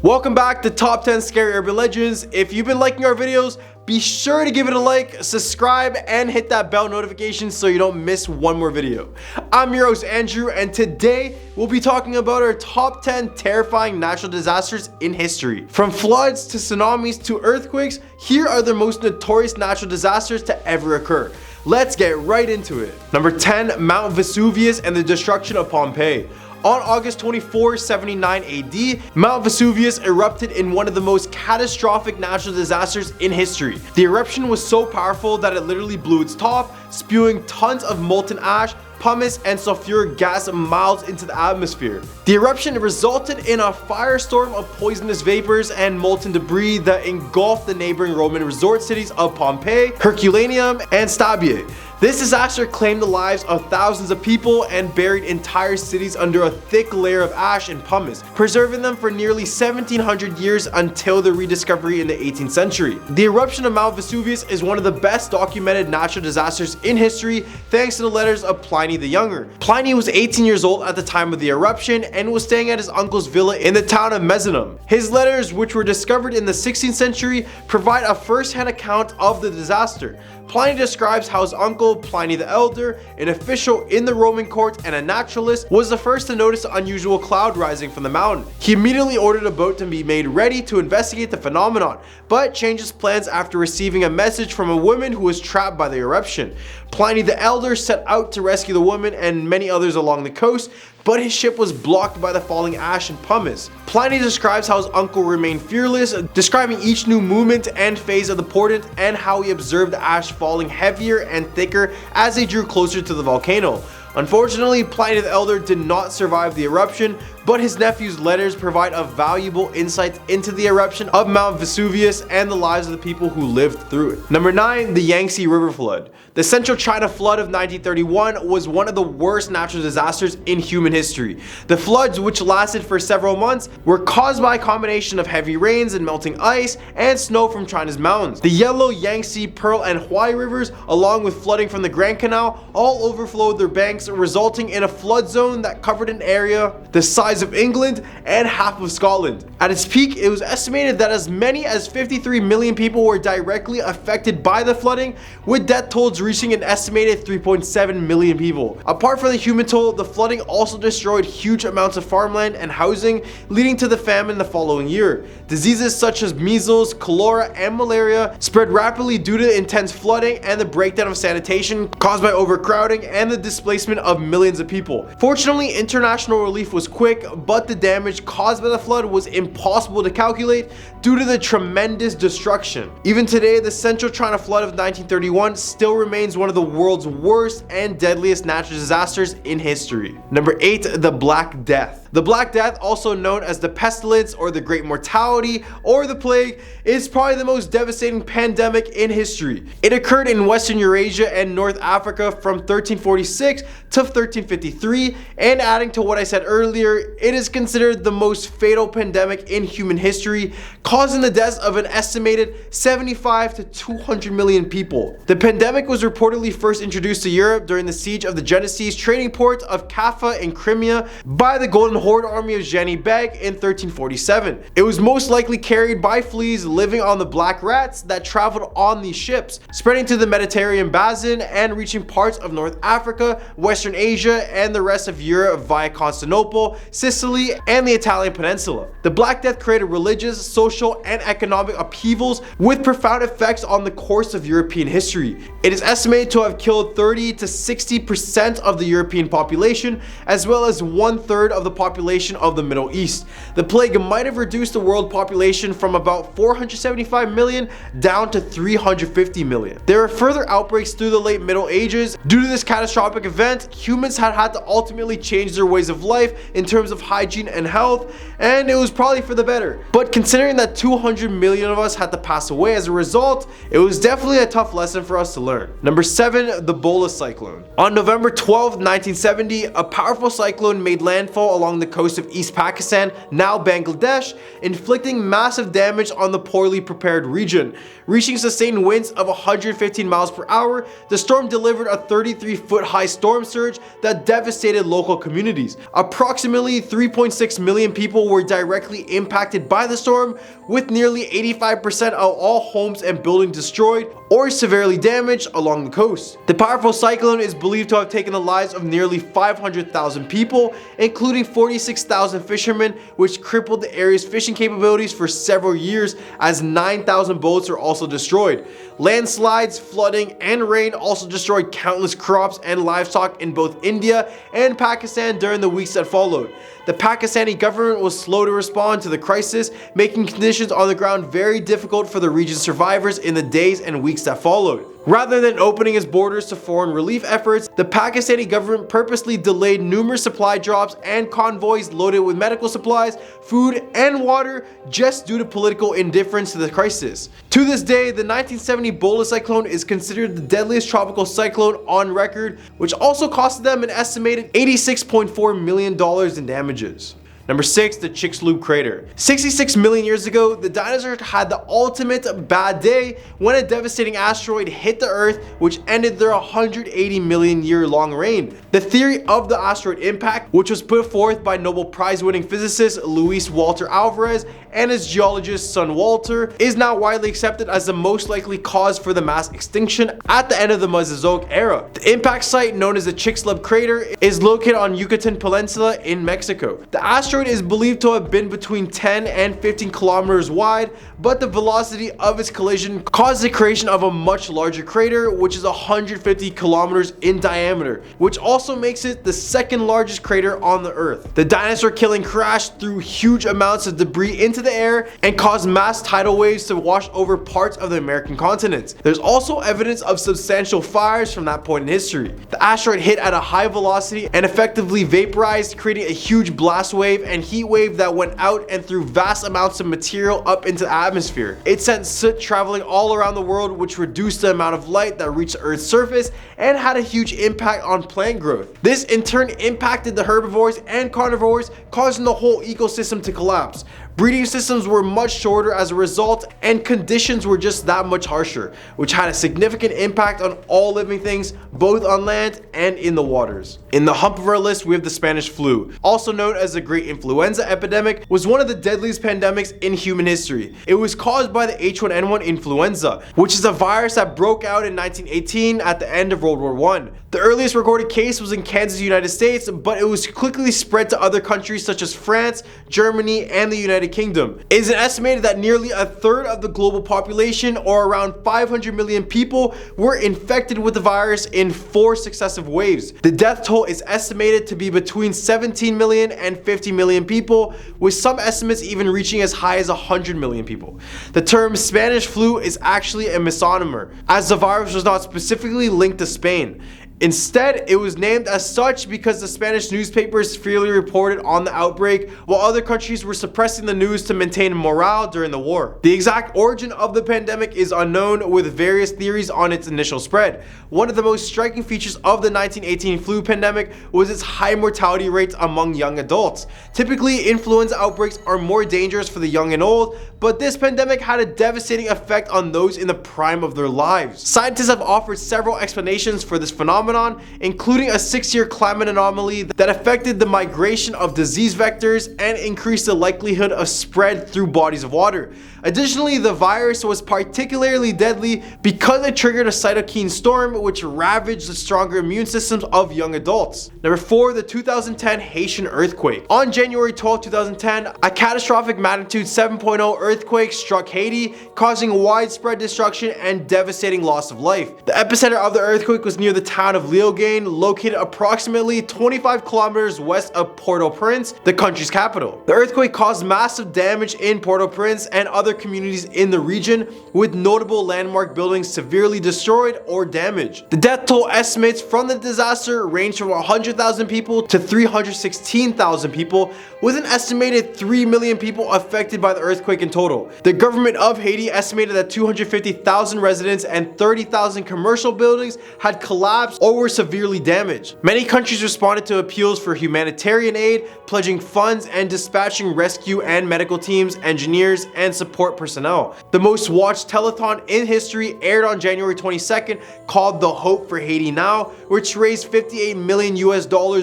Welcome back to Top 10 Scary Urban Legends. If you've been liking our videos, be sure to give it a like, subscribe, and hit that bell notification so you don't miss one more video. I'm your host Andrew, and today we'll be talking about our top 10 terrifying natural disasters in history. From floods to tsunamis to earthquakes, here are the most notorious natural disasters to ever occur. Let's get right into it. Number 10, Mount Vesuvius and the destruction of Pompeii. On August 24, 79 AD, Mount Vesuvius erupted in one of the most catastrophic natural disasters in history. The eruption was so powerful that it literally blew its top, spewing tons of molten ash, pumice, and sulfuric gas miles into the atmosphere. The eruption resulted in a firestorm of poisonous vapors and molten debris that engulfed the neighboring Roman resort cities of Pompeii, Herculaneum, and Stabiae. This disaster claimed the lives of thousands of people and buried entire cities under a thick layer of ash and pumice, preserving them for nearly 1700 years until the rediscovery in the 18th century. The eruption of Mount Vesuvius is one of the best documented natural disasters in history thanks to the letters of Pliny the Younger. Pliny was 18 years old at the time of the eruption and was staying at his uncle's villa in the town of Misenum. His letters, which were discovered in the 16th century, provide a first-hand account of the disaster. Pliny describes how his uncle, Pliny the Elder, an official in the Roman court and a naturalist, was the first to notice the unusual cloud rising from the mountain. He immediately ordered a boat to be made ready to investigate the phenomenon, but changed his plans after receiving a message from a woman who was trapped by the eruption. Pliny the Elder set out to rescue the woman and many others along the coast, but his ship was blocked by the falling ash and pumice. Pliny describes how his uncle remained fearless, describing each new movement and phase of the portent and how he observed the ash falling heavier and thicker as they drew closer to the volcano. Unfortunately, Pliny the Elder did not survive the eruption, but his nephew's letters provide a valuable insight into the eruption of Mount Vesuvius and the lives of the people who lived through it. Number 9, the Yangtze River Flood. The Central China Flood of 1931 was one of the worst natural disasters in human history. The floods, which lasted for several months, were caused by a combination of heavy rains and melting ice and snow from China's mountains. The Yellow, Yangtze, Pearl, and Huai rivers, along with flooding from the Grand Canal, all overflowed their banks, resulting in a flood zone that covered an area the size of England and half of Scotland. At its peak, it was estimated that as many as 53 million people were directly affected by the flooding, with death tolls reaching an estimated 3.7 million people. Apart from the human toll, the flooding also destroyed huge amounts of farmland and housing, leading to the famine the following year. Diseases such as measles, cholera, and malaria spread rapidly due to the intense flooding and the breakdown of sanitation caused by overcrowding and the displacement of millions of people. Fortunately, international relief was quick, but the damage caused by the flood was impossible to calculate due to the tremendous destruction. Even today, the Central China Flood of 1931 still remains one of the world's worst and deadliest natural disasters in history. Number 8, the Black Death. The Black Death, also known as the pestilence or the Great Mortality or the plague, is probably the most devastating pandemic in history. It occurred in Western Eurasia and North Africa from 1346 to 1353, and adding to what I said earlier, it is considered the most fatal pandemic in human history, causing the deaths of an estimated 75 to 200 million people. The pandemic was reportedly first introduced to Europe during the siege of the Genoese trading port of Kaffa in Crimea by the Golden Horde army of Jeanne Beg in 1347. It was most likely carried by fleas living on the black rats that traveled on these ships, spreading to the Mediterranean basin and reaching parts of North Africa, Western Asia, and the rest of Europe via Constantinople, Sicily, and the Italian peninsula. The Black Death created religious, social, and economic upheavals with profound effects on the course of European history. It is estimated to have killed 30 to 60% of the European population, as well as 1/3 of the population of the Middle East. The plague might have reduced the world population from about 475 million down to 350 million. There were further outbreaks through the late Middle Ages. Due to this catastrophic event, humans had to ultimately change their ways of life in terms of hygiene and health, and it was probably for the better. But considering that 200 million of us had to pass away as a result, it was definitely a tough lesson for us to learn. Number 7, the Bhola Cyclone. On November 12, 1970, a powerful cyclone made landfall along along the coast of East Pakistan, now Bangladesh, inflicting massive damage on the poorly prepared region. Reaching sustained winds of 115 miles per hour, the storm delivered a 33-foot high storm surge that devastated local communities. Approximately 3.6 million people were directly impacted by the storm, with nearly 85% of all homes and buildings destroyed or severely damaged along the coast. The powerful cyclone is believed to have taken the lives of nearly 500,000 people, including 46,000 fishermen, which crippled the area's fishing capabilities for several years, as 9,000 boats are also destroyed. Landslides, flooding, and rain also destroyed countless crops and livestock in both India and Pakistan during the weeks that followed. The Pakistani government was slow to respond to the crisis, making conditions on the ground very difficult for the region's survivors in the days and weeks that followed. Rather than opening its borders to foreign relief efforts, the Pakistani government purposely delayed numerous supply drops and convoys loaded with medical supplies, food, and water just due to political indifference to the crisis. To this day, the 1970 Bhola Cyclone is considered the deadliest tropical cyclone on record, which also costed them an estimated $86.4 million in damages. Number 6, the Chicxulub Crater. 66 million years ago, the dinosaurs had the ultimate bad day when a devastating asteroid hit the Earth, which ended their 180 million year long reign. The theory of the asteroid impact, which was put forth by Nobel Prize winning physicist Luis Walter Alvarez and his geologist son Walter, is now widely accepted as the most likely cause for the mass extinction at the end of the Mesozoic era. The impact site, known as the Chicxulub Crater, is located on Yucatan Peninsula in Mexico. The asteroid is believed to have been between 10 and 15 kilometers wide, but the velocity of its collision caused the creation of a much larger crater, which is 150 kilometers in diameter, which also makes it the second largest crater on the Earth. The dinosaur-killing crash threw huge amounts of debris into the air and caused mass tidal waves to wash over parts of the American continent. There's also evidence of substantial fires from that point in history. The asteroid hit at a high velocity and effectively vaporized, creating a huge blast wave and heat wave that went out and threw vast amounts of material up into the atmosphere. It sent soot traveling all around the world, which reduced the amount of light that reached the Earth's surface and had a huge impact on plant growth. This in turn impacted the herbivores and carnivores, causing the whole ecosystem to collapse. Breeding systems were much shorter as a result, and conditions were just that much harsher, which had a significant impact on all living things, both on land and in the waters. In the hump of our list, we have the Spanish flu, also known as the Great Influenza Epidemic, was one of the deadliest pandemics in human history. It was caused by the H1N1 influenza, which is a virus that broke out in 1918 at the end of World War I. The earliest recorded case was in Kansas, United States, but it was quickly spread to other countries such as France, Germany, and the United Kingdom. It is estimated that nearly a third of the global population, or around 500 million people, were infected with the virus in 4 successive waves. The death toll is estimated to be between 17 million and 50 million people, with some estimates even reaching as high as 100 million people. The term Spanish flu is actually a misnomer, as the virus was not specifically linked to Spain. Instead, it was named as such because the Spanish newspapers freely reported on the outbreak, while other countries were suppressing the news to maintain morale during the war. The exact origin of the pandemic is unknown, with various theories on its initial spread. One of the most striking features of the 1918 flu pandemic was its high mortality rates among young adults. Typically, influenza outbreaks are more dangerous for the young and old, but this pandemic had a devastating effect on those in the prime of their lives. Scientists have offered several explanations for this phenomenon, including a 6-year climate anomaly that affected the migration of disease vectors and increased the likelihood of spread through bodies of water. Additionally, the virus was particularly deadly because it triggered a cytokine storm, which ravaged the stronger immune systems of young adults. Number 4, the 2010 Haitian Earthquake. On January 12, 2010, a catastrophic magnitude 7.0 earthquake struck Haiti, causing widespread destruction and devastating loss of life. The epicenter of the earthquake was near the town of Léogâne, located approximately 25 kilometers west of Port-au-Prince, the country's capital. The earthquake caused massive damage in Port-au-Prince and other communities in the region, with notable landmark buildings severely destroyed or damaged. The death toll estimates from the disaster range from 100,000 people to 316,000 people, with an estimated 3 million people affected by the earthquake in total. The government of Haiti estimated that 250,000 residents and 30,000 commercial buildings had collapsed or were severely damaged. Many countries responded to appeals for humanitarian aid, pledging funds and dispatching rescue and medical teams, engineers, and support personnel. The most watched telethon in history aired on January 22nd, called The Hope for Haiti Now, which raised $58 million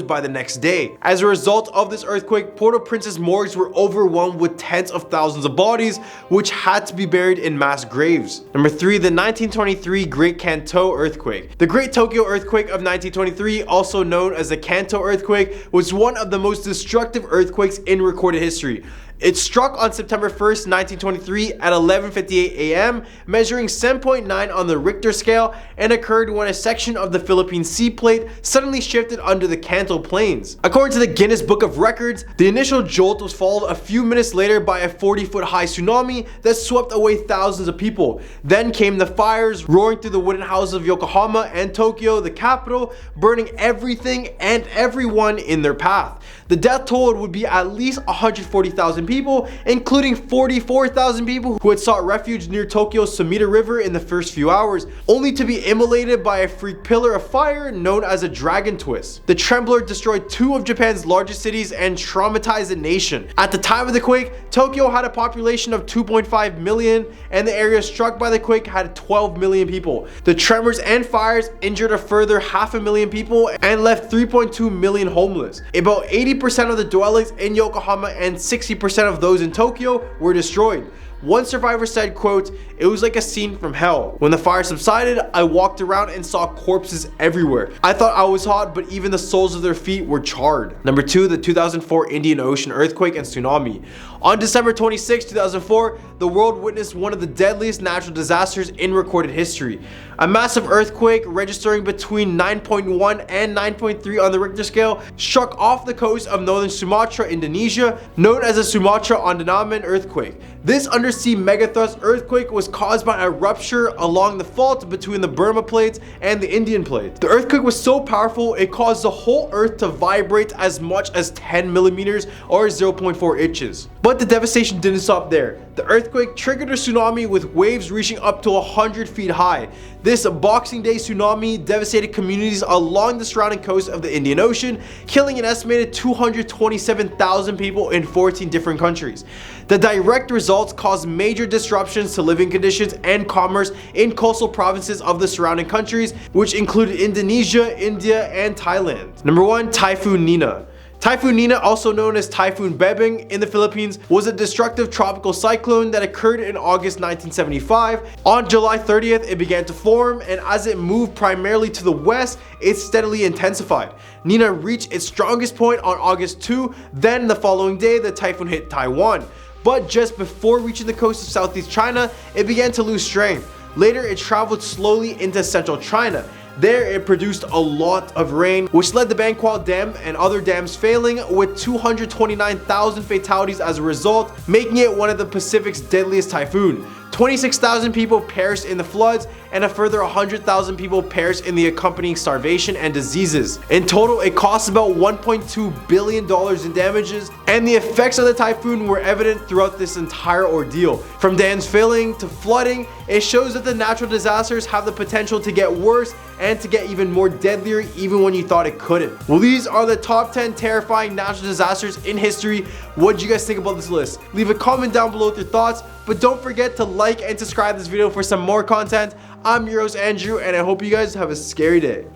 by the next day. As a result of this earthquake, Port-au-Prince's morgues were overwhelmed with tens of thousands of bodies, which had to be buried in mass graves. Number 3, the 1923 Great Kantō Earthquake. The Great Tokyo Earthquake of 1923, also known as the Kantō Earthquake, was one of the most destructive earthquakes in recorded history. It struck on September 1st, 1923 at 11:58 a.m., measuring 7.9 on the Richter scale, and occurred when a section of the Philippine Sea Plate suddenly shifted under the Kantō Plains. According to the Guinness Book of Records, the initial jolt was followed a few minutes later by a 40-foot high tsunami that swept away thousands of people. Then came the fires, roaring through the wooden houses of Yokohama and Tokyo, the capital, burning everything and everyone in their path. The death toll would be at least 140,000 people, including 44,000 people who had sought refuge near Tokyo's Sumida River in the first few hours, only to be immolated by a freak pillar of fire known as a dragon twist. The trembler destroyed 2 of Japan's largest cities and traumatized the nation. At the time of the quake, Tokyo had a population of 2.5 million, and the area struck by the quake had 12 million people. The tremors and fires injured a further 500,000 people and left 3.2 million homeless. About 80% of the dwellings in Yokohama and 60% of those in Tokyo were destroyed. One survivor said, quote, "It was like a scene from hell. When the fire subsided, I walked around and saw corpses everywhere. I thought I was hot, but even the soles of their feet were charred." Number 2, the 2004 Indian Ocean Earthquake and Tsunami. On December 26, 2004, the world witnessed one of the deadliest natural disasters in recorded history. A massive earthquake registering between 9.1 and 9.3 on the Richter scale struck off the coast of northern Sumatra, Indonesia, known as the Sumatra Andaman earthquake. This undersea megathrust earthquake was caused by a rupture along the fault between the Burma plates and the Indian plate. The earthquake was so powerful it caused the whole earth to vibrate as much as 10 millimeters or 0.4 inches. But the devastation didn't stop there. The earthquake triggered a tsunami with waves reaching up to 100 feet high. This Boxing Day tsunami devastated communities along the surrounding coast of the Indian Ocean, killing an estimated 227,000 people in 14 different countries. The direct results caused major disruptions to living conditions and commerce in coastal provinces of the surrounding countries, which included Indonesia, India, and Thailand. Number 1, Typhoon Nina. Typhoon Nina, also known as Typhoon Bebeng in the Philippines, was a destructive tropical cyclone that occurred in August 1975. On July 30th, it began to form, and as it moved primarily to the west, it steadily intensified. Nina reached its strongest point on August 2, then the following day, the typhoon hit Taiwan. But just before reaching the coast of Southeast China, it began to lose strength. Later, it traveled slowly into central China. There, it produced a lot of rain, which led the Bangkwal Dam and other dams failing, with 229,000 fatalities as a result, making it one of the Pacific's deadliest typhoon. 26,000 people perished in the floods, and a further 100,000 people perished in the accompanying starvation and diseases. In total, it cost about $1.2 billion in damages, and the effects of the typhoon were evident throughout this entire ordeal. From dams failing to flooding, it shows that the natural disasters have the potential to get worse and to get even more deadlier even when you thought it couldn't. Well, these are the top 10 terrifying natural disasters in history. What did you guys think about this list? Leave a comment down below with your thoughts, but don't forget to like and subscribe this video for some more content. I'm your host Andrew, and I hope you guys have a scary day.